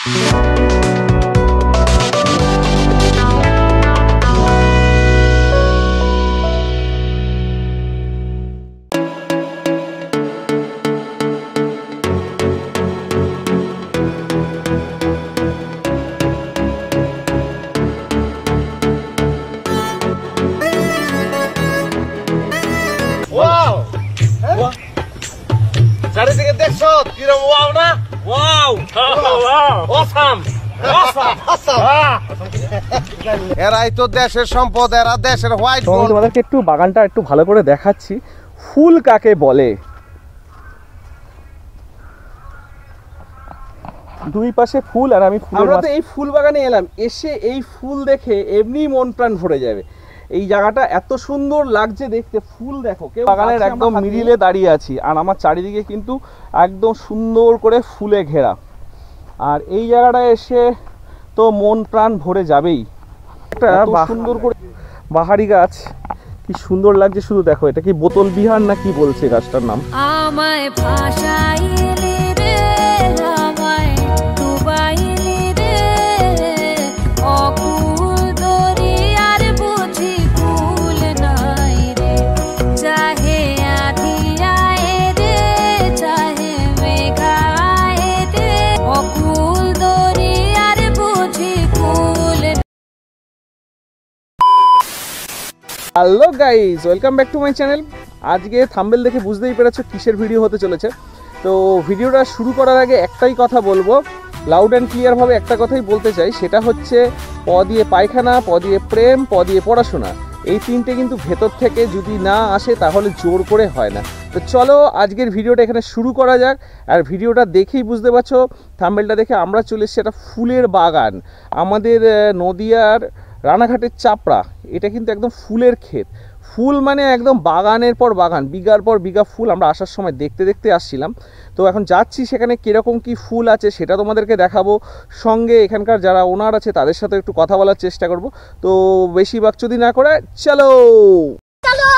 চারিদিকে দেখছো কিরম ওয়াও না? ওয়াও অসাম এরাই তো দেশের সম্পদ, এরা দেশের হোয়াইট গোল্ড। তোমাদেরকে একটু বাগানটা একটু ভালো করে দেখাচ্ছি, ফুল কাকে বলে। দুই পাশে ফুল আর আমি ফুল। আমরা তো এই ফুল বাগানে এলাম, এসে এই ফুল দেখে এমনি মন প্রাণ ভরে যাবে। এই জায়গাটা এত সুন্দর লাগছে দেখতে, ফুল দেখো। বাগানের একদম মিডিলে দাঁড়িয়ে আছি আর আমার চারিদিকে কিন্তু একদম সুন্দর করে ফুলে ঘেরা। আর এই জায়গাটায় এসে তো মন প্রাণ ভরে যাবেই। একটা সুন্দর করে বাহারি গাছ, কি সুন্দর লাগছে শুধু দেখো। এটা কি বোতল বিহার না কি বলছে গাছটার নাম? আমায় ভাষাইলি রে, আমায় ডুবাইলি রে, অকুল দরিয়ার বুঝি কুল নাই রে, চাহে আধি আয়ে রে, চাহে মেঘায়ে রে, অকুল দরিয়ার বুঝি কুল। Hello guys, welcome back to my channel. আজকে থাম্বনেল দেখে বুঝতেই পেরেছো কিসের ভিডিও হতে চলেছে। তো ভিডিওটা শুরু করার আগে একটাই কথা বলবো, লাউড অ্যান্ড ক্লিয়ারভাবে একটা কথাই বলতে চাই, সেটা হচ্ছে প দিয়ে পায়খানা, প দিয়ে প্রেম, প দিয়ে পড়াশোনা। এই তিনটে কিন্তু ভেতর থেকে যদি না আসে তাহলে জোর করে হয় না। তো চলো আজকের ভিডিওটা এখানে শুরু করা যাক। আর ভিডিওটা দেখেই বুঝতে পারছো, থাম্বনেলটা দেখে আমরা চলে এসেছি একটা ফুলের বাগান। আমাদের নদিয়ার রানাঘাটের চাপড়া, এটা কিন্তু একদম ফুলের ক্ষেত। ফুল মানে একদম বাগানের পর বাগান, বিঘার পর বিঘা ফুল। আমরা আসার সময় দেখতে দেখতে আসছিলাম। তো এখন যাচ্ছি সেখানে কীরকম কি ফুল আছে সেটা তোমাদেরকে দেখাবো। সঙ্গে এখানকার যারা ওনার আছে তাদের সাথে একটু কথা বলার চেষ্টা করব। তো বেশি বাকচুদি না করে চলো চলো।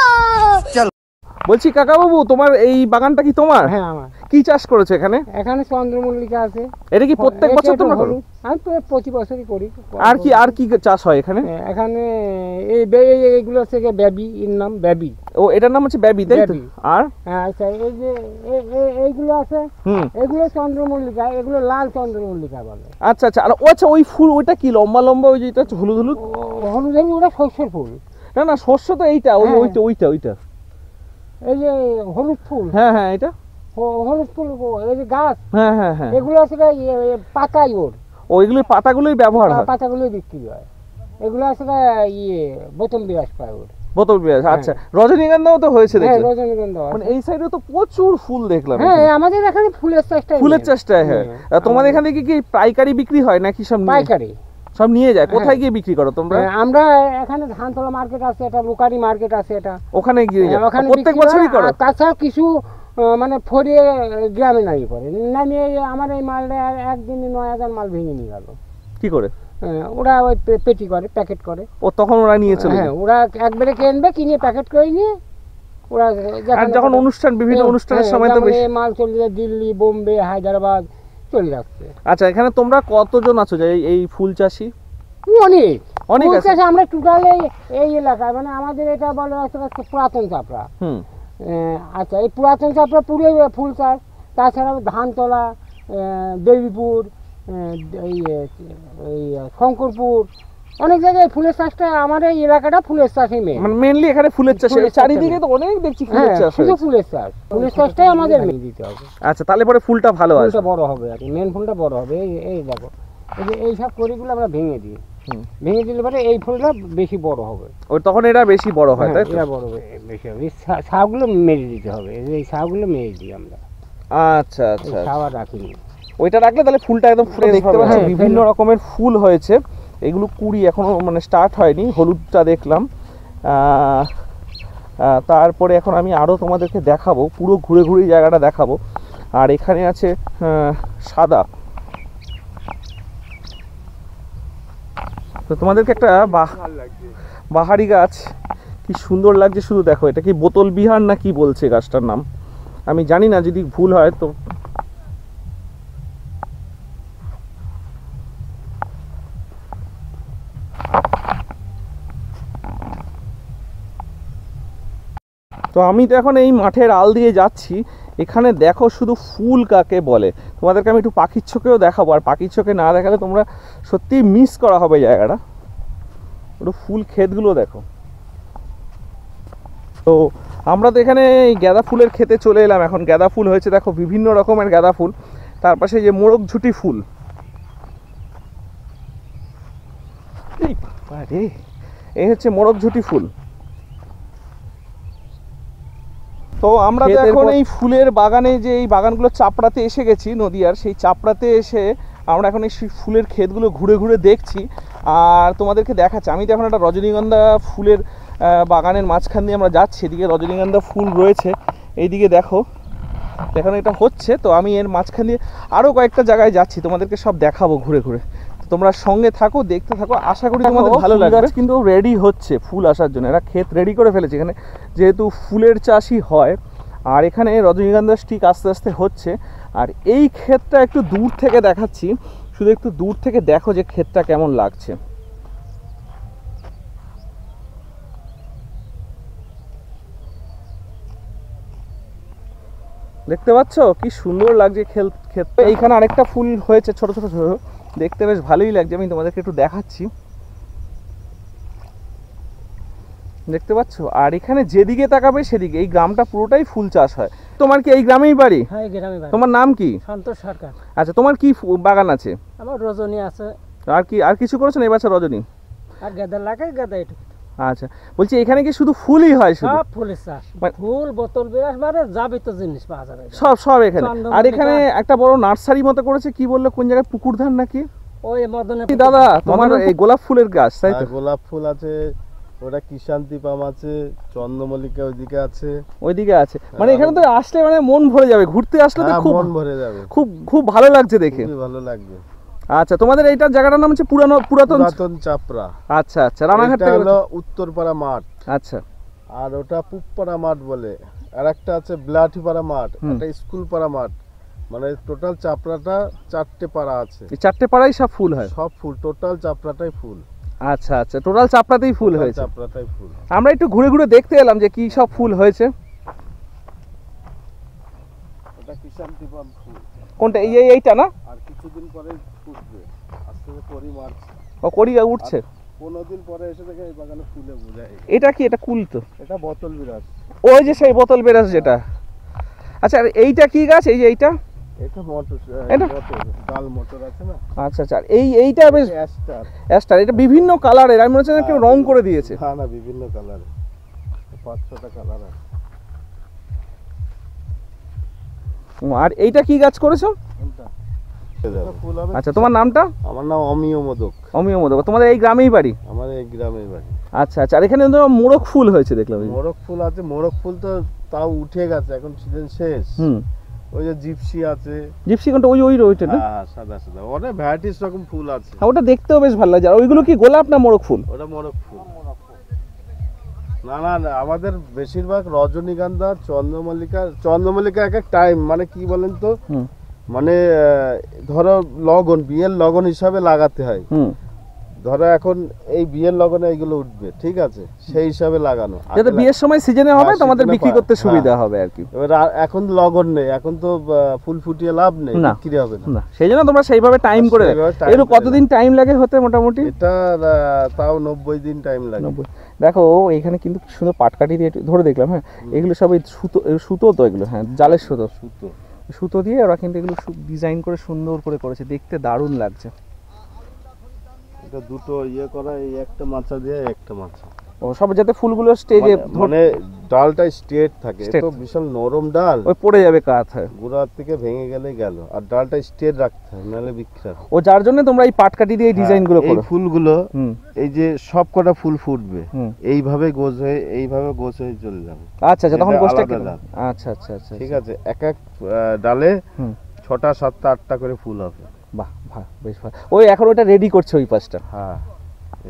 বলছি কাকাবাবু, তোমার এই বাগানটা কি তোমার? হ্যাঁ আমার। কি চাষ করেছো এখানে? এখানে চন্দ্রমল্লিকা আছে। এটা কি প্রত্যেক বছর তোমরা করো? আমি প্রতি বছরই করি। আর কি চাষ হয় এখানে? এখানে এইগুলো হচ্ছে বেবি, এর নাম বেবি। ও, এটার নাম হচ্ছে বেবি, তাই তো? আর আচ্ছা, এই যে এইগুলো আছে, এগুলো চন্দ্রমল্লিকা, এগুলো লাল চন্দ্রমল্লিকা বলে। আচ্ছা আচ্ছা। আর আচ্ছা, ওই ফুল ওইটা কি লম্বা লম্বা, ওই যেটা হলুদ হলুদ? হলুদ হলুদ, ওটা শস্যের ফুল। না না, শস্য তো এইটা, ওইটা এই যে হলুদ ফুল। হ্যাঁ হ্যাঁ, এটা হলুদ ফুল, এই যে গাছ। হ্যাঁ হ্যাঁ হ্যাঁ, এগুলো আছে পাতাই ওর। ওইগুলোর পাতাগুলোই ব্যবহার হয়, পাতাগুলোই বিক্রি হয়। এগুলো আছে বোতল বিরাজ পায় ওর। বোতল বিরাজ। আচ্ছা, রজনীগন্ধাও তো হয়েছে দেখছি। রজনীগন্ধা মানে এই সাইডে তো প্রচুর ফুল দেখলাম। হ্যাঁ, আমাদের এখানে ফুলের চাষটা। হ্যাঁ। তোমাদের এখানে কি পাইকারি বিক্রি হয় নাকি সব? পাইকারি সব নিয়ে যায়। কোথায় গিয়ে বিক্রি করো তোমরা? আমরা এখানে ধানতলা মার্কেট আছে, এটা লোকারি মার্কেট আছে, এটা ওখানে গিয়ে প্রত্যেক বছরই করো? তাছাড়া কিছু মানে ফরিয়ে গ্রামে নামিয়ে পড়ে, নামিয়ে আমার এই মালটা একদিনে 9000 মাল ভেঙে নিয়ে গেল। কি করে? ওরা ওই পেটি করে, প্যাকেট করে। ও, তখন ওরা নিয়ে চলে? হ্যাঁ, ওরা একবারে কিনবে, কিনে প্যাকেট করে নিয়ে ওরা যখন অনুষ্ঠান, বিভিন্ন অনুষ্ঠানের সময় তো বেশি মাল চলে যায় দিল্লি, বোম্বে, হায়দ্রাবাদ চলে যাচ্ছে। আচ্ছা, এখানে তোমরা কতজন আছো যে এই ফুল চাষি? অনেক আছে। আমরা টোটাল এই এলাকায়, মানে আমাদের এটা বলে হচ্ছে পুরাতন চাপড়া। আচ্ছা, এই পুরাতন চাপড়া পুরো ফুল চাষ। তাছাড়াও ধানতলা, দেবীপুর, এই শঙ্করপুর, অনেক জায়গায় ফুলের চাষটা, আমার এই এলাকাটা ফুলের চাষই মেইনলি। এখানে ফুলের চাষ, চারিদিকে তো অনেক দেখছি ফুলের চাষ। শুধু ফুলের চাষটাই আমাদের মেনে দিতে হবে। আচ্ছা, তাহলে পরে ফুলটা ভালো আসবে, ফুলটা বড় হবে আর কি, মেন ফুলটা বড় হবে। এই দেখো, এই সব কড়িগুলো আমরা ভেঙে দিই, ভেঙে দিলে পরে এই ফুলটা বেশি বড় হবে। ওই তখন এটা বেশি বড় হয়, তাই? এটা বড় হবে, বেশি হবে। এই ছাগুলো মেরে দিতে হবে, এই ছাগুলো মেরে দিই আমরা। আচ্ছা আচ্ছা, ছাওয়া রাখিনি, ওইটা রাখলে তাহলে ফুলটা একদম ফুটে দেখতে পাচ্ছি। বিভিন্ন রকমের ফুল হয়েছে, এগুলো কুড়ি এখনো মানে স্টার্ট হয়নি। হলুদটা দেখলাম। তারপরে এখন আমি আরও তোমাদেরকে দেখাবো, পুরো ঘুরে ঘুরে জায়গাটা দেখাবো। আর এখানে আছে সাদা। তো তোমাদেরকে একটা বাহারি গাছ, কি সুন্দর লাগছে শুধু দেখো। এটা কি বোতল বিহার না কি বলছে গাছটার নাম? আমি জানি না, যদি ভুল হয় তো। তো আমি তো এখন এই মাঠের আল দিয়ে যাচ্ছি, এখানে দেখো শুধু ফুল কাকে বলে, তোমাদেরকে আমি একটু পাখির চোখেও দেখাবো, আর পাখির চোখে না দেখালে তোমরা সত্যিই মিস করা হবে জায়গাটা। একটু ফুল ক্ষেতগুলো দেখো। তো আমরা তো এখানে এই গাঁদা ফুলের ক্ষেতে চলে এলাম, এখন গাঁদা ফুল হয়েছে দেখো, বিভিন্ন রকমের গাঁদা ফুল, তার পাশে যে মোরগ ঝুটি ফুল, এই হচ্ছে মোরগ ঝুটি ফুল। তো আমরা তো এখন এই ফুলের বাগানে, যে এই বাগানগুলো চাপড়াতে এসে গেছি নদীয়ার, সেই চাপড়াতে এসে আমরা এখন এই ফুলের ক্ষেতগুলো ঘুরে ঘুরে দেখছি আর তোমাদেরকে দেখাচ্ছি। আমি তো এখন একটা রজনীগন্ধা ফুলের বাগানের মাঝখান দিয়ে আমরা যাচ্ছি, এদিকে রজনীগন্ধা ফুল রয়েছে, এইদিকে দেখো এখন এটা হচ্ছে। তো আমি এর মাঝখান দিয়ে আরও কয়েকটা জায়গায় যাচ্ছি, তোমাদেরকে সব দেখাবো ঘুরে ঘুরে, তোমরা সঙ্গে থাকো, দেখতে থাকো, আশা করি তোমাদের ভালো লাগবে। কিন্তু রেডি হচ্ছে ফুল আসার জন্য, এরা ক্ষেত রেডি করে ফেলেছে এখানে, যেহেতু ফুলের চাষই হয়। আর এখানে রজনীগন্ধা স্টিক আস্তে আস্তে হচ্ছে। আর এই ক্ষেতটা একটু দূর থেকে দেখাচ্ছি, শুধু একটু দূর থেকে দেখো যে ক্ষেতটা কেমন লাগছে। দেখতে পাচ্ছ কি সুন্দর লাগছে ক্ষেত। এইখানে আরেকটা ফুল হয়েছে ছোট ছোট ছোট, দেখতে বেশ ভালোই লাগছে, আমি তোমাদেরকে একটু দেখাচ্ছি, দেখতে পাচ্ছ। আর এখানে যেদিকে তাকাবে সেদিকে, এই গ্রামটা পুরোটাই ফুল চাষ হয়। তোমার কি এই গ্রামেই বাড়ি? হ্যাঁ, এই গ্রামেই বাড়ি। তোমার নাম কি? সন্তোষ সরকার। আচ্ছা, তোমার কি বাগান আছে? আমার রজনী আছে। আর কি, আর কিছু করেছেন এই বছর? রজনী আর গাঁদা লাগাই, গাঁদা একটু। আচ্ছা, বলছি এখানে কি শুধু ফুলই হয়? শুধু সব ফুলের চাষ, ফুল, বোতল বিরাস, মানে যাবতীয় জিনিস পাওয়া যাবে সব এখানে। আর এখানে একটা বড় নার্সারি মতো করেছে, কি বললো, কোন জায়গায়, পুকুর ধান নাকি? ওই মদনে। দাদা তোমার এই গোলাপ ফুলের গাছ, তাই তো? গোলাপ ফুল আছে, ওটা কিষান্তিপাম আছে, চন্দ্রমল্লিকা ওইদিকে আছে, ওইদিকে আছে। মানে এখানে তো আসলে মানে মন ভরে যাবে, ঘুরতে আসলে তো খুব মন ভরে যাবে, খুব ভালো লাগছে দেখে, খুবই ভালো লাগবে। আচ্ছা, তোমাদের এইটার জায়গাটার নাম হচ্ছে পুরাতন চাপড়া। আচ্ছা আচ্ছা, রানাঘাট থেকে হলো উত্তরপাড়া মাঠ। আচ্ছা, আর ওটা পূবপাড়া মাঠ বলে, আর একটা আছে বিলাঠিপাড়া মাঠ, একটা স্কুল পাড়া মাঠ। মানে টোটাল চাপড়াটা 4টে পাড়া আছে, এই 4টে পাড়াই সব ফুল হয়? সব ফুল, টোটাল চাপড়াটাই ফুল। আচ্ছা আচ্ছা, টোটাল চাপড়াতেই ফুল হয়েছে। চাপড়াটাই ফুল। আমরা একটু ঘুরে ঘুরে দেখতে এলাম যে কি সব ফুল হয়েছে। ওটা কিষান্তিপাম ফুল। কোনটা? এইটা না? আর কিছুদিন পরে ফুটবে, আস্তে আস্তে করি মারছে। ও, করি উঠছে। 15 দিন পরে এসে দেখে এই বাগানে ফুলে বোঝায়। এটা কি? এটা কুল তো। এটা বোতল বিরাজ। ওই যে সেই বোতল বেরাস যেটা। আচ্ছা, আর এইটা কি গাছ? এই যে এইটা, এটা মটর, ডাল মটর আছে না? আচ্ছা আচ্ছা, এইটা বেশ অ্যাস্টার। এটা বিভিন্ন কালারের, আমি মনে হচ্ছে কেউ রং করে দিয়েছে। হ্যাঁ না, বিভিন্ন কালারে, 5-6টা কালার আছে। আর এইটা কি গাছ করেছো? আচ্ছা, তোমার নামটা? আমার নাম অমিয় মোদক। অমিয় মোদক। তোমাদের এই গ্রামেই বাড়ি? আমার এই গ্রামেই বাড়ি। আচ্ছা আচ্ছা, আর এখানে তো মোরগ ফুল হয়েছে দেখলাম। মোরগ ফুল আছে, মোরগ ফুল তো তাও উঠে গেছে, এখন সিজন শেষ। ওই যে জিপসি আছে। জিপসি কোনটা? ওইটা না? হ্যাঁ, সাদা সাদা, অনেক ভ্যারাইটিস রকম ফুল আছে। হ্যাঁ, ওটা দেখতেও বেশ ভালো লাগে। আর ওইগুলো কি গোলাপ না মোরগ ফুল? ওটা মোরগ ফুল। না না, আমাদের বেশিরভাগ রজনীগন্ধা, চন্দ্রমল্লিকা এক এক টাইম, মানে কি বলেন তো, মানে ধরো লগন, বিয়ের লগন হিসাবে লাগাতে হয়। ধরো এখন এই বিয়ের লগনে এইগুলো উঠবে, ঠিক আছে, সেই হিসাবে লাগানো, যাতে বিয়ের সময় সিজনে হবে, তোমাদের বিক্রি করতে সুবিধা হবে আর কি। এবার এখন লগন নেই, এখন তো ফুল ফুটিয়ে লাভ নেই, বিক্রি হবে না, সেই জন্য তোমরা সেইভাবে টাইম করে। এর কতদিন টাইম লাগে হতে মোটামুটি? এটা তাও 90 দিন টাইম লাগে। দেখো এখানে কিন্তু সুন্দর পাটকাঠি দিয়ে ধরে দেখলাম। হ্যাঁ, এগুলো সব সুতো তো, এগুলো হ্যাঁ জালের সুতো দিয়ে ওরা কিন্তু এগুলো ডিজাইন করে সুন্দর করে করেছে, দেখতে দারুণ লাগছে। এটা দুটো করা, এই একটা মাচা দিয়ে একটা মাচা। ও, সব যাতে ফুলগুলো স্টেজে, মানে ডালটা স্ট্রেট থাকে, তো বিশাল নরম ডাল, ওই পড়ে যাবে কাঁথা, গোড়া থেকে ভেঙে গেলে গেল। আর ডালটা স্ট্রেট রাখতে হয়, নাহলে বিখ্যাত। ও, যার জন্য তোমরা এই পাটকাঠি দিয়ে ডিজাইন গুলো করো। এই ফুলগুলো, এই যে সব কটা ফুল ফুটবে, এইভাবে গোছ হয়ে চলে যাবে। আচ্ছা আচ্ছা, তখন গোছটা আচ্ছা আচ্ছা আচ্ছা, ঠিক আছে। এক এক ডালে 6টা 7টা 8টা করে ফুল হবে। বাহ, বেশ ভালো। ওই এখন ওটা রেডি করছে ওই পাশটা। হ্যাঁ,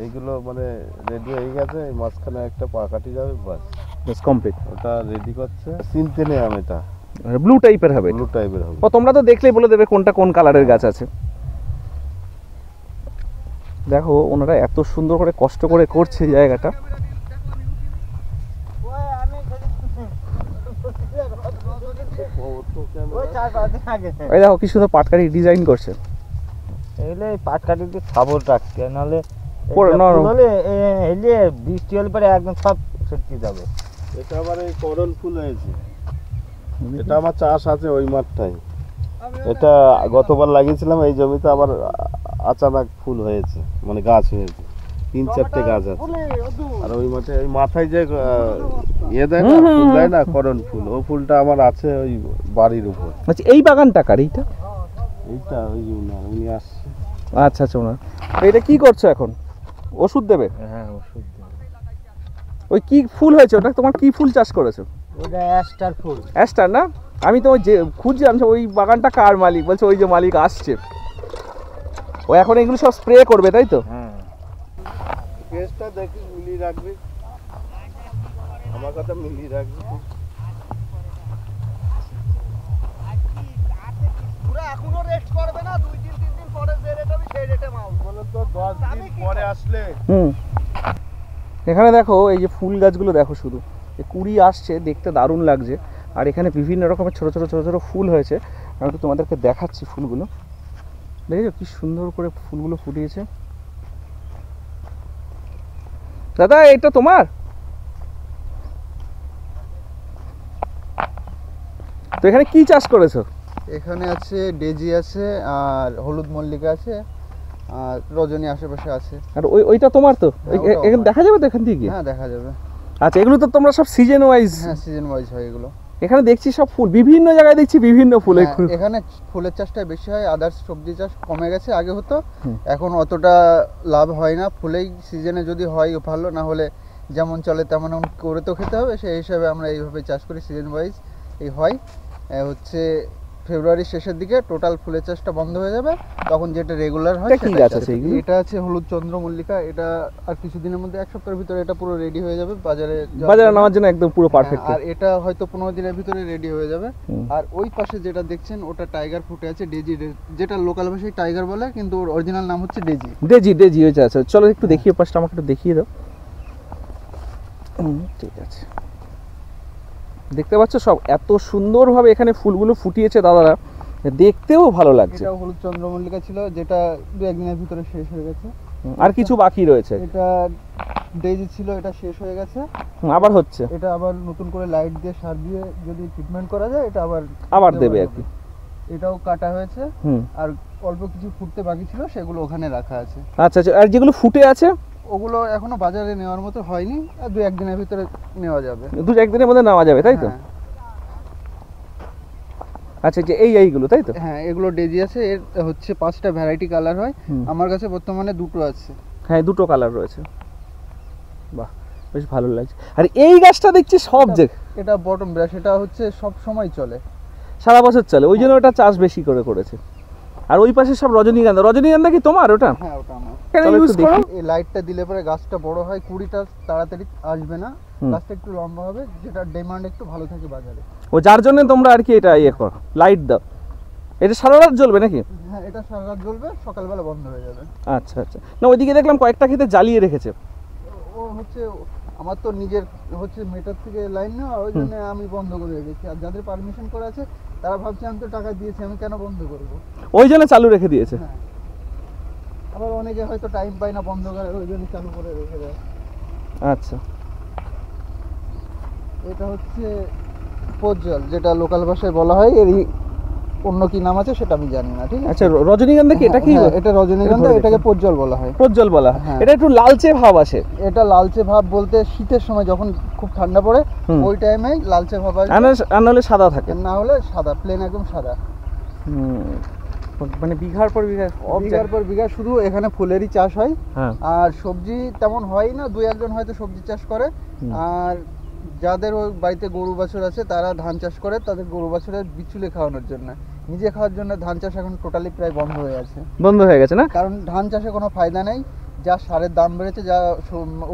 এইগুলো মানে রেডি হয়ে গেছে, মাঝখানে একটা পাকাটি যাবে, বাস কমপ্লিট। ওটা রেডি করছে। চিনতে নেই আমি, এটা ব্লু টাইপের হবে। ও, তোমরা তো দেখলেই বলে দেবে কোনটা কোন কালারের গাছ আছে। দেখো ওনারা এত সুন্দর করে কষ্ট করে করছে জায়গাটা। এই দেখো কি সুন্দর পাটকাঠি ডিজাইন করছে। এগুলো পাটকাঠি দিয়ে সাবল রাখছে, নাহলে পরে নরম। এলে বৃষ্টি হলে পরে একদম সব সত্যি যাবে। এটা আবার এই করণ ফুল হয়েছে, এটা আমার চাষ আছে ওই মাঠটাই। এটা গতবার লাগিয়েছিলাম এই জমিতে, আবার আচানক ফুল হয়েছে, মানে গাছ হয়েছে, 3-4টে গাছ আছে। আর ওই মাঠে ওই মাথায় যে ইয়ে দেয় না, ফুল দেয় না, করণ ফুল, ও ফুলটা আমার আছে ওই বাড়ির উপর। আচ্ছা এই বাগানটা কার এইটা? এইটা ওই উনি আসছে। আচ্ছা আচ্ছা ওনার। এটা কি করছো এখন? ওষুধ দেবে? হ্যাঁ ওষুধ দেবে। ওই কি ফুল হয়েছে ওটা? তোমার কি ফুল চাষ করেছো? ওটা অ্যাস্টার ফুল। অ্যাস্টার না? আমি তো ওই যে খুঁজছিলাম ওই বাগানটা কার মালিক, বলছে ওই যে মালিক আসছে, ও এখন এগুলো সব স্প্রে করবে তাই তো? হ্যাঁ কেসটা দেখি মিলিয়ে রাখবি, আমার কথা মিলিয়ে রাখবি। পুরো এখনো রেস্ট করবে না, 2-3 দিন পরে যে রেট হবে সেই রেটে মাল। বলো তো 10 দিন পরে আসলে এখানে দেখো এই যে ফুল গাছগুলো দেখো, শুধু এই কুড়ি আসছে, দেখতে দারুণ লাগছে। আর এখানে বিভিন্ন রকমের ছোট ছোট ছোট ছোট ফুল হয়েছে, আমি একটু তোমাদেরকে দেখাচ্ছি ফুলগুলো। দেখেছো কি সুন্দর করে ফুলগুলো ফুটিয়েছে। দাদা এটা তোমার? তো এখানে কি চাষ করেছো? এখানে আছে ডেজি আছে, আর হলুদ মল্লিকা আছে, আর রজনী আশেপাশে আছে। আর ওইটা তোমার তো? হ্যাঁ, ওটাও এখানে আমার। দেখা যাবে তো এখান থেকে? হ্যাঁ দেখা যাবে। আচ্ছা এগুলো তো তোমরা সব সিজন ওয়াইজ? হ্যাঁ সিজন ওয়াইজ হয় এগুলো। এখানে দেখছি সব ফুল, বিভিন্ন জায়গায় দেখছি বিভিন্ন ফুল। হ্যাঁ, এখানে ফুলের চাষটা বেশি হয়, আদার্স সবজি চাষ কমে গেছে, আগে হতো, এখন অতটা লাভ হয় না। ফুলেই সিজনে যদি হয় ভালো, না হলে যেমন চলে তেমন করে তো খেতে হবে, সেই হিসাবে আমরা এইভাবে চাষ করি সিজন ওয়াইজ। এই হয় হচ্ছে ফেব্রুয়ারির শেষের দিকে টোটাল ফুলের চাষটা বন্ধ হয়ে যাবে, তখন যেটা রেগুলার হয় এটা কি গাছ আছে এগুলো? এটা আছে হলুদ চন্দ্রমল্লিকা। এটা আর কিছুদিনের মধ্যে, এক সপ্তাহের ভিতরে এটা পুরো রেডি হয়ে যাবে বাজারে নেওয়ার জন্য একদম পুরো পারফেক্ট। আর এটা হয়তো 15 দিনের ভিতরে রেডি হয়ে যাবে। আর ওই পাশে যেটা দেখছেন ওটা টাইগার ফুটে আছে, ডেজি, যেটা লোকাল ভাষায় টাইগার বলে, কিন্তু ওর অরিজিনাল নাম হচ্ছে ডেজি। ডেজি হয়েছে। আচ্ছা চলো একটু দেখিয়ে, পাশটা আমাকে একটু দেখিয়ে দাও। ঠিক আছে, দেখতে পাচ্ছ সব এত সুন্দরভাবে এখানে ফুলগুলো ফুটিয়েছে দাদারা, দেখতেও ভালো লাগছে। এটা হলুদ চন্দ্রমল্লিকা ছিল, যেটা 2-1 দিনের ভিতরে শেষ হয়ে গেছে। আর কিছু বাকি রয়েছে। এটা ডেজি ছিল, এটা শেষ হয়ে গেছে, আবার হচ্ছে। এটা আবার নতুন করে লাইট দিয়ে সার দিয়ে যদি ট্রিটমেন্ট করা যায়, এটা আবার দেবে আর কি। এটাও কাটা হয়েছে, আর অল্প কিছু ফুটতে বাকি ছিল, সেগুলো ওখানে রাখা আছে। আচ্ছা আচ্ছা, আর যেগুলো ফুটে আছে ওগুলো এখনো বাজারে নেওয়ার মতো হয়নি, আর 2-1 দিনের ভিতরে নেওয়া যাবে। 2-1 দিনের মধ্যে নেওয়া যাবে তাই তো? হ্যাঁ। আচ্ছা যে এইগুলো তাই তো? হ্যাঁ এগুলো ডেজি আছে, এর হচ্ছে 5টা ভ্যারাইটি কালার হয়। আমার কাছে বর্তমানে 2টো আছে। হ্যাঁ 2টো কালার রয়েছে। বাহ বেশ ভালো লাগছে। আর এই গাছটা দেখছি সব এটা বটম ব্রাশ, এটা হচ্ছে সব সময় চলে, সারা বছর চলে, ওই জন্য ওটা চাষ বেশি করে করেছে। আর ওই পাশে সব রজনীগন্ধা কি তোমার ওটা? হ্যাঁ ওটা আমার। চলো একটু দেখি। এই লাইটটা দিলে পরে গাছটা বড় হয়, কুড়িটা তাড়াতাড়ি আসবে না, গাছটা একটু লম্বা হবে, যেটা ডিমান্ড একটু ভালো থাকে বাজারে। ও যার জন্য তোমরা আর কি এটা করো, লাইট দাও। এটা সারা রাত জ্বলবে নাকি? হ্যাঁ এটা সারা রাত জ্বলবে, সকালবেলা বন্ধ হয়ে যাবে। আচ্ছা আচ্ছা। না ওইদিকে দেখলাম কয়েকটা ক্ষেতে জ্বালিয়ে রেখেছে। ও হচ্ছে আমার তো নিজের হচ্ছে মিটার থেকে লাইন নেওয়া, ওই জন্য আমি বন্ধ করে রেখেছি। আর যাদের পারমিশন করা আছে তারা ভাবছে আমি তো টাকা দিয়েছি, আমি কেন বন্ধ করবো, ওই জন্য চালু রেখে দিয়েছে। হ্যাঁ। আবার অনেকে হয়তো টাইম পায় না বন্ধ করে, ওই জন্য চালু করে রেখে দেয়। আচ্ছা এটা হচ্ছে পোজ্জল, যেটা লোকাল ভাষায় বলা হয়, এর অন্য কি নাম আছে সেটা আমি জানি না, ঠিক আছে? আচ্ছা রজনীগন্ধা কি এটা কি? হ্যাঁ, এটা রজনীগন্ধা, এটাকে পোজ্জল বলা হয়। প্রজ্জ্বল বলা হয়। হ্যাঁ। এটা একটু লালচে ভাব আসে। এটা লালচে ভাব বলতে শীতের সময় যখন খুব ঠান্ডা পড়ে ওই টাইমে লালচে ভাব আসে, আর নাহলে সাদা থাকে। না হলে সাদা, প্লেন একদম সাদা। মানে বিঘার পর বিঘা, বিঘার পর বিঘা শুধু এখানে ফুলেরই চাষ হয়। হ্যাঁ। আর সবজি তেমন হয় না, 2-1 জন হয়তো সবজি চাষ করে। আর যাদের ওই বাড়িতে গরু বাছুর আছে তারা ধান চাষ করে, তাদের গরু বাছুরের বিচুলে খাওয়ানোর জন্য। নিজে খাওয়ার জন্য ধান চাষ এখন টোটালি প্রায় বন্ধ হয়ে আছে। বন্ধ হয়ে গেছে না? কারণ ধান চাষে কোনো ফায়দা নেই, যা সারের দাম বেড়েছে, যা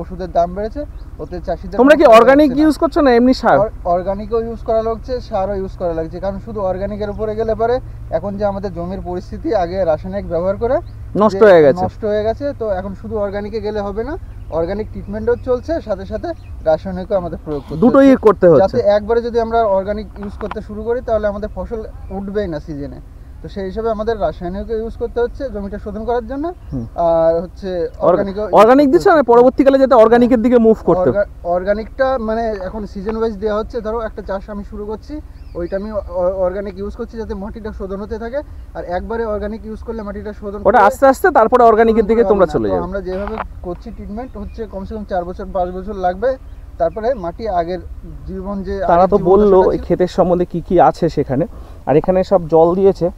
ওষুধের দাম বেড়েছে, ওতে চাষিদের। তোমরা কি অর্গানিক ইউজ করছো না এমনি সার? অর্গানিকও ইউজ করা লাগছে, সারও ইউজ করা লাগছে। কারণ শুধু অর্গানিকের উপরে গেলে পরে এখন যে আমাদের জমির পরিস্থিতি, আগে রাসায়নিক ব্যবহার করে নষ্ট হয়ে গেছে। তো এখন শুধু অর্গানিকে গেলে হবে না, অর্গানিক ট্রিটমেন্টও চলছে, সাথে সাথে রাসায়নিকও আমাদের প্রয়োগ করতে দুটোই হচ্ছে। করতে হচ্ছে। যাতে একবারে যদি আমরা অর্গানিক ইউজ করতে শুরু করি তাহলে আমাদের ফসল উঠবেই না সিজনে। তো সেই হিসাবে আমাদের রাসায়নিক ইউজ করতে হচ্ছে জমিটা শোধন করার জন্য, আর হচ্ছে অর্গানিক দিচ্ছে না, পরবর্তীকালে যাতে অর্গানিকের দিকে মুভ করতে। অর্গানিকটা মানে এখন সিজন ওয়াইজ দেওয়া হচ্ছে। ধরো একটা চাষ আমি শুরু করছি, ওইটা আমি অর্গানিক ইউজ করছি যাতে মাটিটা শোধন হতে থাকে, আর একবারে অর্গানিক ইউজ করলে মাটিটা শোধন ওটা আস্তে আস্তে তারপরে অর্গানিকের দিকে তোমরা চলে যাবে। আমরা যেভাবে করছি ট্রিটমেন্ট হচ্ছে কমসে কম 4 বছর 5 বছর লাগবে, তারপরে মাটি আগের জীবন যে তারা তো বললো এই ক্ষেতের সম্বন্ধে কি কি আছে সেখানে। আর এখানে সব জল দিয়েছে,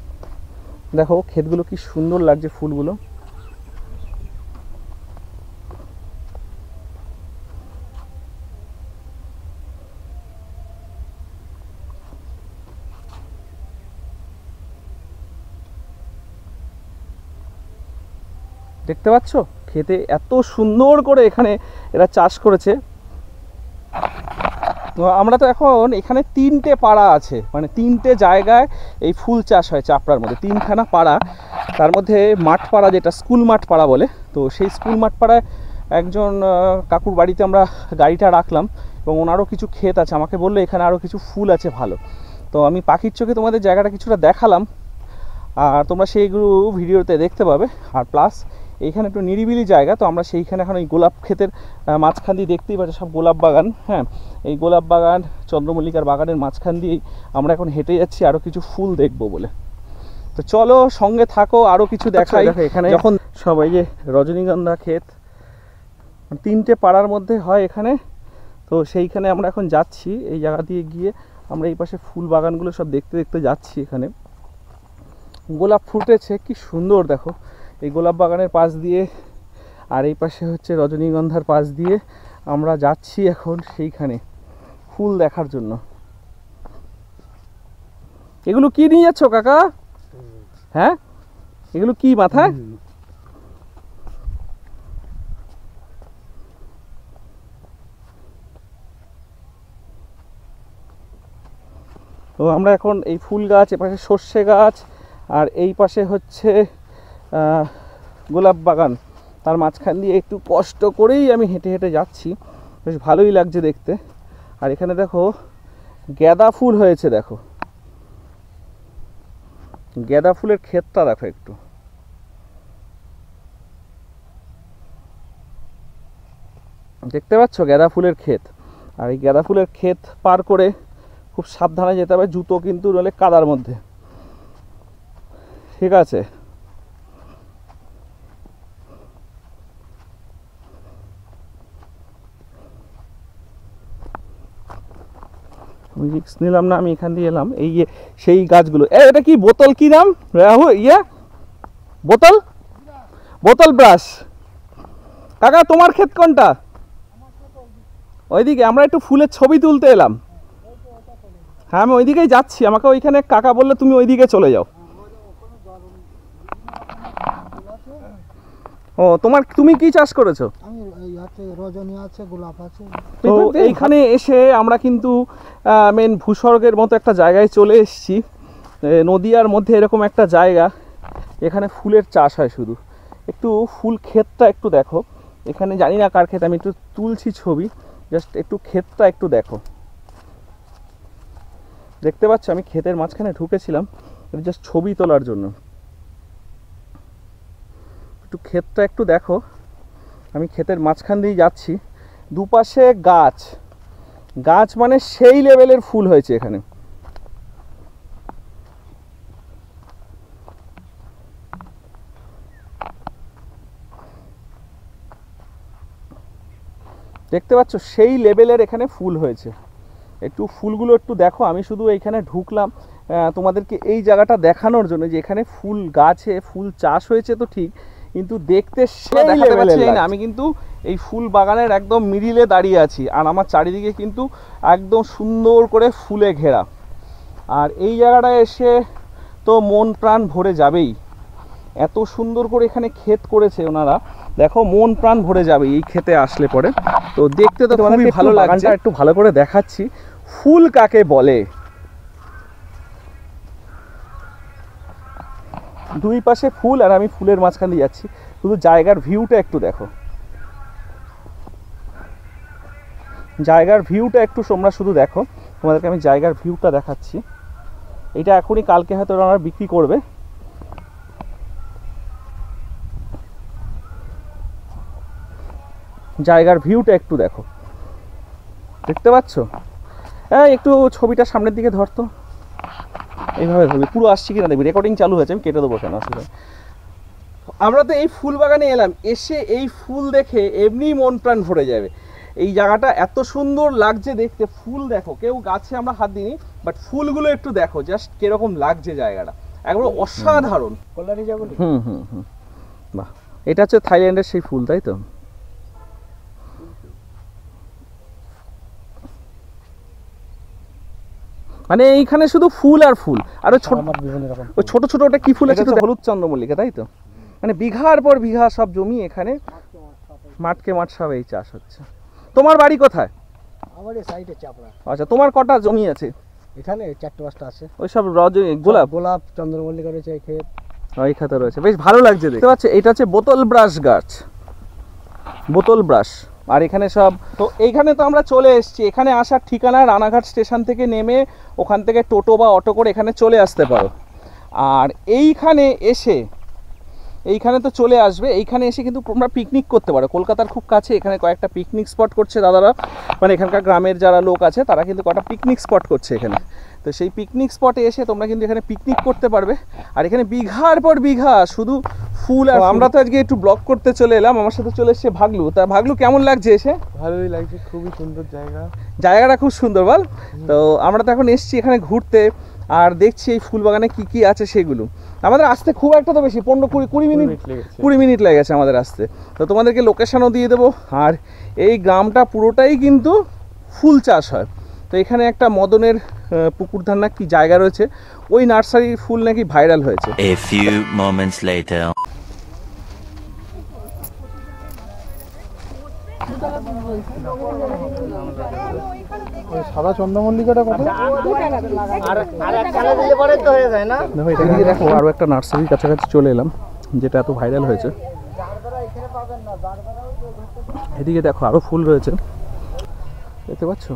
দেখো ক্ষেতগুলো কি সুন্দর লাগছে, ফুলগুলো। দেখতে পাচ্ছ খেতে এত সুন্দর করে এখানে এরা চাষ করেছে। তো আমরা তো এখন এখানে 3টে পাড়া আছে, মানে 3টে জায়গায় এই ফুল চাষ হয় চাপড়ার মধ্যে, 3খানা পাড়া। তার মধ্যে মাঠ পাড়া, যেটা স্কুল মাঠ পাড়া বলে, তো সেই স্কুল মাঠ পাড়ায় একজন কাকুর বাড়িতে আমরা গাড়িটা রাখলাম এবং ওনারও কিছু ক্ষেত আছে। আমাকে বললো এখানে আরও কিছু ফুল আছে ভালো। তো আমি পাখির চোখে তোমাদের জায়গাটা কিছুটা দেখালাম, আর তোমরা সেইগুলো ভিডিওতে দেখতে পাবে। আর প্লাস এইখানে একটু নিরিবিলি জায়গা, তো আমরা সেইখানে এখন এই গোলাপ ক্ষেতের মাঝখান দিয়ে দেখতেই পাচ্ছি সব গোলাপ বাগান। হ্যাঁ, এই গোলাপ বাগান, চন্দ্রমল্লিকার বাগানের মাঝখান দিয়েই আমরা এখন হেঁটে যাচ্ছি আরও কিছু ফুল দেখবো বলে। তো চলো সঙ্গে থাকো, আরও কিছু দেখাই। এখানে যখন সবাই যে রজনীগন্ধা ক্ষেত 3টে পাড়ার মধ্যে হয় এখানে, তো সেইখানে আমরা এখন যাচ্ছি। এই জায়গা দিয়ে গিয়ে আমরা এই পাশে ফুল বাগানগুলো সব দেখতে দেখতে যাচ্ছি। এখানে গোলাপ ফুটেছে, কি সুন্দর দেখো এই গোলাপ বাগানের পাশ দিয়ে, আর এই পাশে হচ্ছে রজনীগন্ধার পাশ দিয়ে আমরা যাচ্ছি এখন সেইখানে ফুল দেখার জন্য। এগুলো কি নিয়ে যাচ্ছ কাকা? হ্যাঁ, এগুলো কি মাথায়? তো আমরা এখন এই ফুল গাছ, এপাশে সর্ষে গাছ, আর এই পাশে হচ্ছে গোলাপ বাগান, তার মাঝখান দিয়ে একটু কষ্ট করেই আমি হেঁটে হেঁটে যাচ্ছি, বেশ ভালোই লাগছে দেখতে। আর এখানে দেখো গাঁদা ফুল হয়েছে, দেখো গাঁদা ফুলের ক্ষেতটা দেখো একটু। দেখতে পাচ্ছ গাঁদা ফুলের ক্ষেত। আর এই গাঁদা ফুলের ক্ষেত পার করে খুব সাবধানে যেতে হবে, জুতো কিন্তু নইলে কাদার মধ্যে। ঠিক আছে, আমি রিক্স নিলাম না, আমি এখান দিয়ে এলাম। এই সেই গাছগুলো, এটা কি বোতল, কি নাম রাহু? বোতল, বোতল ব্রাশ। কাকা তোমার ক্ষেত কোনটা? ওইদিকে। আমরা একটু ফুলের ছবি তুলতে এলাম। হ্যাঁ, আমি ওইদিকেই যাচ্ছি। আমাকে ওইখানে কাকা বললে তুমি ওইদিকে চলে যাও। ও, তুমি কি চাষ করেছো? রজনী আছে, গোলাপ আছে। তো এইখানে এসে আমরা কিন্তু মেন ভূস্বর্গের মতো একটা জায়গায় চলে এসেছি। নদিয়ার মধ্যে এরকম একটা জায়গা, এখানে ফুলের চাষ হয় শুধু। একটু ফুল ক্ষেতটা একটু দেখো। এখানে জানি না কার ক্ষেত, আমি একটু তুলছি ছবি, জাস্ট একটু ক্ষেতটা একটু দেখো। দেখতে পাচ্ছ আমি ক্ষেতের মাঝখানে ঢুকেছিলাম জাস্ট ছবি তোলার জন্য। একটু ক্ষেতটা একটু দেখো। আমি ক্ষেতের মাঝখান দিয়ে যাচ্ছি, দুপাশে গাছ, গাছ মানে সেই লেভেলের ফুল হয়েছে এখানে। দেখতে পাচ্ছ সেই লেভেলের এখানে ফুল হয়েছে। একটু ফুলগুলো একটু দেখো। আমি শুধু এইখানে ঢুকলাম তোমাদেরকে এই জায়গাটা দেখানোর জন্য যে এখানে ফুল গাছে ফুল চাষ হয়েছে তো ঠিক, কিন্তু দেখতে সেই লেভেলের লাগছে। আমি কিন্তু এই ফুল বাগানের একদম মিডিলে দাঁড়িয়ে আছি, আর আমার চারিদিকে কিন্তু একদম সুন্দর করে ফুলে ঘেরা। আর এই জায়গাটায় এসে তো মন প্রাণ ভরে যাবেই। এত সুন্দর করে এখানে ক্ষেত করেছে ওনারা, দেখো মন প্রাণ ভরে যাবে এই ক্ষেতে আসলে পরে। তো দেখতে তো খুবই ভালো লাগছে। একটু ভালো করে দেখাচ্ছি ফুল কাকে বলে। দুই পাশে ফুল, আর আমি ফুলের মাঝখান দিয়ে যাচ্ছি। শুধু জায়গার ভিউটা একটু দেখো। জায়গার ভিউটা একটু তোমরা শুধু দেখো, তোমাদেরকে আমি জায়গার ভিউটা দেখাচ্ছি। এটা এখনই কালকে হয়তো ওরা বিক্রি করবে। জায়গার ভিউটা একটু দেখো, দেখতে পাচ্ছ? হ্যাঁ, একটু ছবিটা সামনের দিকে ধরতো, এইভাবে ধরবি, পুরো আসছি কিনা দেখবি। রেকর্ডিং চালু হয়েছে, আমি কেটে দেবো, কেন অসুবিধা। আমরা তো এই ফুল বাগানে এলাম, এসে এই ফুল দেখে এমনি মন প্রাণ ভরে যাবে। এই জায়গাটা এত সুন্দর লাগছে দেখতে, ফুল দেখো, কেউ গাছে আমরা হাত দিইনি, বাট ফুলগুলো একটু দেখো জাস্ট কিরকম লাগছে জায়গাটা, একবার অসাধারণ। হুম হুম হুম, বাহ, এটা হচ্ছে থাইল্যান্ডের সেই ফুল, তাই তো? মানে এইখানে শুধু ফুল আর ফুল, আর ওই ছোট ছোট ওটা কি ফুল আছে? হলুদ চন্দ্রমল্লিকা, তাই তো? মানে বিঘার পর বিঘা সব জমি, এখানে মাঠকে মাঠ সব এই চাষ হচ্ছে। তোমার বাড়ি কোথায়? আমার এই সাইডে চাপড়া। আচ্ছা, তোমার কটা জমি আছে এখানে? 4-5টা আছে। ওই সব গোলাপ চন্দ্রমল্লিকা রয়েছে এই ক্ষেত, ওই খাতে রয়েছে, বেশ ভালো লাগছে দেখতে পাচ্ছ। এটা হচ্ছে বোতল ব্রাশ গাছ, বোতল ব্রাশ। আর এখানে সব, তো এইখানে তো আমরা চলে এসেছি। এখানে আসার ঠিকানা রানাঘাট স্টেশন থেকে নেমে ওখান থেকে টোটো বা অটো করে এখানে চলে আসতে পারো। আর এইখানে এসে, এইখানে তো চলে আসবে, এইখানে এসে কিন্তু তোমরা পিকনিক করতে পারো। কলকাতার খুব কাছে এখানে কয়েকটা পিকনিক স্পট করছে দাদারা, মানে এখানকার গ্রামের যারা লোক আছে তারা কিন্তু কয়েকটা পিকনিক স্পট করছে এখানে। তো সেই পিকনিক স্পটে এসে তোমরা কিন্তু এখানে পিকনিক করতে পারবে। আর এখানে বিঘার পর বিঘা শুধু ফুল। আর আমরা তো আজকে একটু ব্লগ করতে চলে এলাম, আমার সাথে চলে এসছে ভাগলু। তা ভাগলু, কেমন লাগছে এসে? ভালোই লাগছে, খুবই সুন্দর জায়গা, জায়গাটা খুব সুন্দর বল। তো আমরা তো এখন এসছি এখানে ঘুরতে, আর দেখছি এই ফুল বাগানে কি কি আছে সেগুলো। আমাদের আসতে খুব একটা তো বেশি 15-20 মিনিট লেগেছে আমাদের আসতে। তো তোমাদেরকে লোকেশনও দিয়ে দেবো। আর এই গ্রামটা পুরোটাই কিন্তু ফুল চাষ হয়। তো এখানে একটা মদনের পুকুরধার না কি জায়গা রয়েছে, ওই নার্সারির ফুল নাকি ভাইরাল হয়েছে। A few moments later. সাদা চন্দ্রমল্লিকাটা কত? দেখো এদিকে দেখো, আরও একটা নার্সারির কাছাকাছি চলে এলাম যেটা এত ভাইরাল হয়েছে। এদিকে দেখো আরও ফুল রয়েছে, দেখতে পাচ্ছ?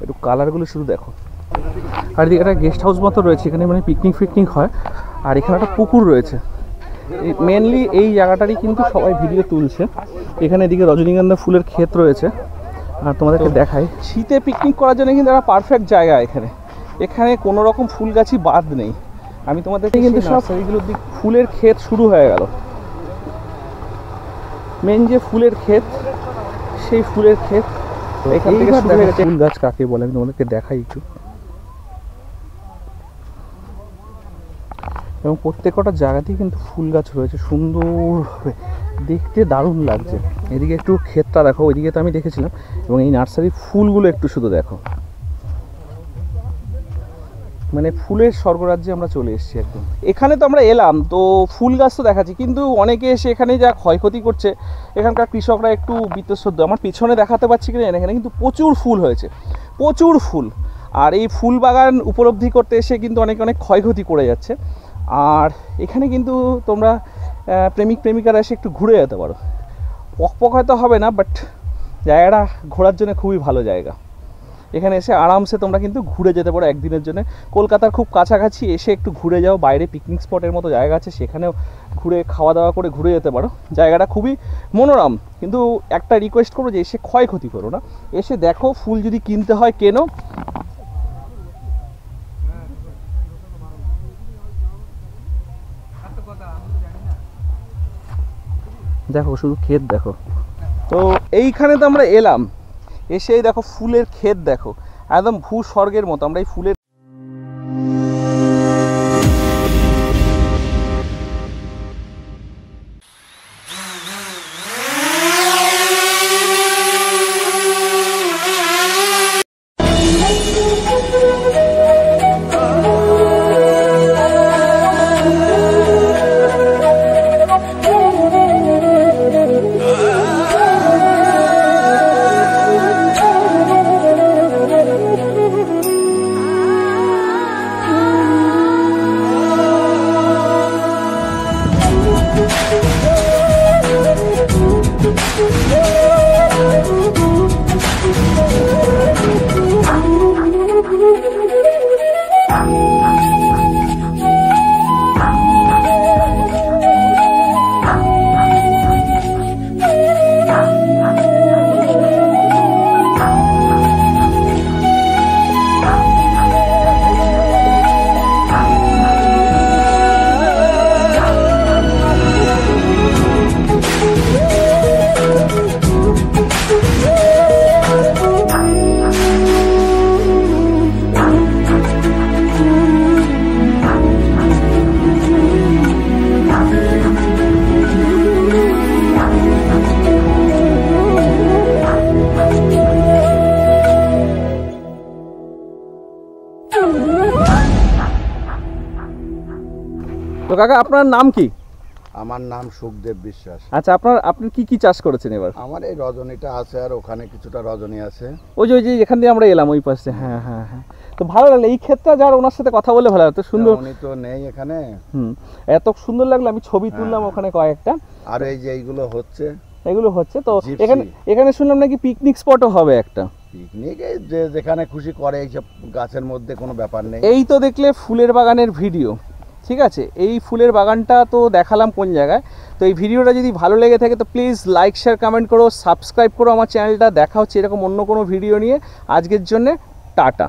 একটু কালারগুলো শুধু দেখো। আর এদিকে একটা গেস্ট হাউস মতো রয়েছে, এখানে মানে পিকনিক হয়। আর এখানে একটা পুকুর রয়েছে। মেনলি এই জায়গাটারই কিন্তু সবাই ভিডিও তুলছে। এখানে এদিকে রজনীগন্ধা ফুলের ক্ষেত রয়েছে। আর তোমাদেরকে দেখাই, শীতে পিকনিক করার জন্য কিন্তু একটা পারফেক্ট জায়গা। এখানে কোনো রকম ফুল গাছই বাদ নেই। আমি তোমাদেরকে কিন্তু সব এইগুলোর দিক, ফুলের ক্ষেত শুরু হয়ে গেল। মেন যে ফুলের ক্ষেত, সেই ফুলের ক্ষেত এখান থেকে শুরু হয়ে গেছে। ফুল গাছ কাকে বলে আমি তোমাদেরকে দেখাই একটু। এবং প্রত্যেকটা জায়গাতেই কিন্তু ফুল গাছ রয়েছে সুন্দরভাবে, দেখতে দারুণ লাগছে। এদিকে একটু ক্ষেতটা দেখো, ওইদিকে তো আমি দেখেছিলাম। এবং এই নার্সারির ফুলগুলো একটু শুধু দেখো, মানে ফুলের স্বর্গরাজ্যে আমরা চলে এসেছি একদম। এখানে তো আমরা এলাম, তো ফুল গাছ তো দেখাচ্ছি, কিন্তু অনেকে এসে এখানে যা ক্ষয়ক্ষতি করছে, এখানকার কৃষকরা একটু বীতশ্রদ্ধ। আমার পিছনে দেখাতে পাচ্ছি কিনা, এখানে কিন্তু প্রচুর ফুল হয়েছে, প্রচুর ফুল। আর এই ফুল বাগান উপলব্ধি করতে এসে কিন্তু অনেক ক্ষয়ক্ষতি করে যাচ্ছে। আর এখানে কিন্তু তোমরা প্রেমিক প্রেমিকারা এসে একটু ঘুরে যেতে পারো। পকপক হয়তো হবে না, বাট জায়গাটা ঘোরার জন্য খুবই ভালো জায়গা। এখানে এসে আরামসে তোমরা কিন্তু ঘুরে যেতে পারো একদিনের জন্য। কলকাতার খুব কাছাকাছি এসে একটু ঘুরে যাও, বাইরে পিকনিক স্পটের মতো জায়গা আছে, সেখানেও ঘুরে খাওয়া দাওয়া করে ঘুরে যেতে পারো। জায়গাটা খুবই মনোরম। কিন্তু একটা রিকোয়েস্ট করবো যে এসে ক্ষয়ক্ষতি করো না, এসে দেখো, ফুল যদি কিনতে হয় কেনো। দেখো শুধু ক্ষেত দেখো। তো এইখানে তো আমরা এলাম, এসেই দেখো ফুলের ক্ষেত দেখো, একদম ভূস্বর্গের মতো। আমরা এই ফুলের কাকা আপনার নাম কি? আমার নাম সুখদেব বিশ্বাস। আচ্ছা, আপনি কি চাষ করেছেন এবার? আমার এই রজনীটা আছে আর ওখানে কিছুটা রজনী আছে। ওই যে এখান দিয়ে আমরা এলাম ওই পাশে। হ্যাঁ হ্যাঁ হ্যাঁ, তো ভালো লাগলো এই ক্ষেত্রে যার ওনার সাথে কথা বলে ভালো লাগলো, সুন্দর। উনি তো নেই এখানে। এত সুন্দর লাগলো, আমি ছবি তুললাম ওখানে কয়েকটা। আর এই যে এইগুলো হচ্ছে তো এখানে শুনলাম নাকি পিকনিক স্পটও হবে একটা। পিকনিক যেখানে খুশি করে, এইসব গাছের মধ্যে কোনো ব্যাপার নেই। এই তো দেখলে ফুলের বাগানের ভিডিও, ঠিক আছে? এই ফুলের বাগানটা তো দেখালাম কোন জায়গায়। তো এই ভিডিওটা যদি ভালো লেগে থাকে তো প্লিজ লাইক শেয়ার কমেন্ট করো, সাবস্ক্রাইব করো আমার চ্যানেলটা। দেখা হচ্ছে এরকম অন্য কোনো ভিডিও নিয়ে। আজকের জন্যে টাটা।